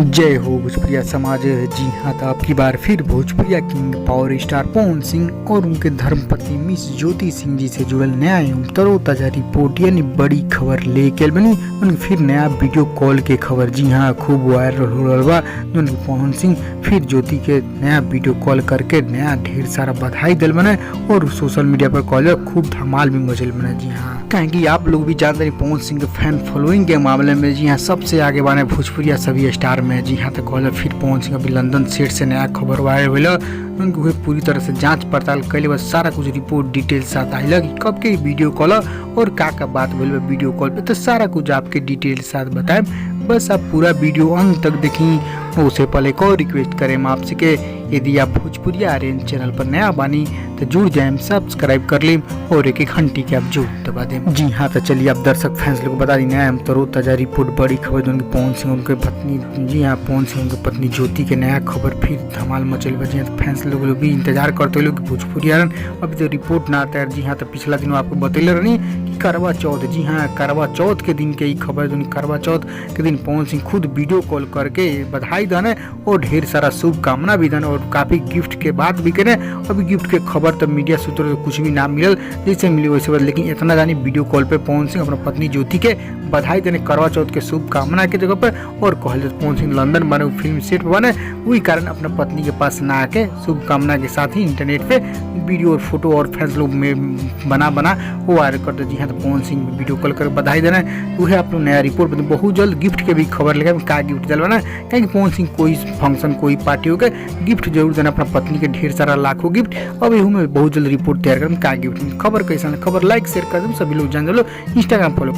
जय हो भोजपुरिया समाज। जी हाँ, तो अब की बार फिर भोजपुरिया king power star Pawan Singh और उनके धर्मपत्नी मिस ज्योति सिंह जी से जुड़ल नया एवं तरोताजा रिपोर्ट यानी बड़ी खबर लेके बनी उनकी फिर नया वीडियो कॉल के खबर। जी हाँ, खूब वायरल हो रहा बा जो पवन सिंह फिर ज्योति के नया वीडियो कॉल करके नया ढेर सारा बधाई दिल बने और सोशल मीडिया पर कॉल खूब धमाल भी मचल बने। जी हाँ, कहेंगे आप लोग भी जानते हैं पवन सिंह के फैन फॉलोइंग के मामले में जी हाँ सबसे आगे बने भोजपुरिया सभी स्टार में। जी हाँ, तो कॉल फिर पवन सिंह अभी लंदन सेट से नया खबर वायरल हुआ उनके हुए पूरी तरह से जांच पड़ताल कैले बस सारा कुछ रिपोर्ट डिटेल साथ आई लगी कब के वीडियो कॉल और का बात बोले वीडियो कॉल पे, तो सारा कुछ आपके डिटेल साथ बताएं। बस आप पूरा वीडियो अंत तक देखी। उससे पहले एक और रिक्वेस्ट करें आपसे कि यदि आप भोजपुरिया आर्यन चैनल पर नया बानी तो जुड़ जाए, सब्सक्राइब कर लें और एक घंटी के आप जो दबा दें। जी हाँ, तो चलिए आप दर्शक फैंस लोग बता दी नया तरोताजा रिपोर्ट बड़ी खबर जो उनकी पवन सिंह उनके पत्नी जी हाँ पवन सिंह उनकी पत्नी ज्योति के नया खबर फिर धमाल मचल बजे। तो फैंस लोग भी इंतजार करते लोग भोजपुरिया अभी तो रिपोर्ट ना आता है। जी हाँ, तो पिछला दिन आपको बतैले रही कि करवा चौथ, जी हाँ करवा चौथ के दिन के ही खबर जो करवा चौथ के दिन पवन सिंह खुद वीडियो कॉल करके बधाई दने और ढेर सारा शुभकामना भी दन और काफी गिफ्ट के बात भी करें। अभी गिफ्ट के खबर तो मीडिया सूत्रों से कुछ भी ना मिलल, जैसे मिली वैसे बात, लेकिन इतना जानी वीडियो कॉल पे पवन सिंह अपना पत्नी ज्योति के बधाई देने करवा चौथ के शुभकामना के जगह पर और कहल पवन सिंह लंदन बने फिल्म सेट पर बने वही कारण अपना पत्नी के पास ना आके शुभकामना के साथ ही इंटरनेट पे वीडियो और फोटो और फैंस लोग में बना वो वायरल करते। जी हाँ, तो पवन सिंह वीडियो कॉल कर बधाई देना वह आप लोग नया रिपोर्ट बता बहुत जल्द गिफ्ट के भी खबर लेगा का गिफ्ट दिलवाना कहीं पवन सिंह कोई फंक्शन कोई पार्टी हो गए गिफ्ट जरूर देना अपना पत्नी के ढेर सारा लाखों गिफ्ट। अब यू में बहुत जल्द रिपोर्ट तैयार कर का गिफ्ट खबर कैसा खबर लाइक शेयर कर दो सभी लोग जान लो इंस्टाग्राम फॉलो।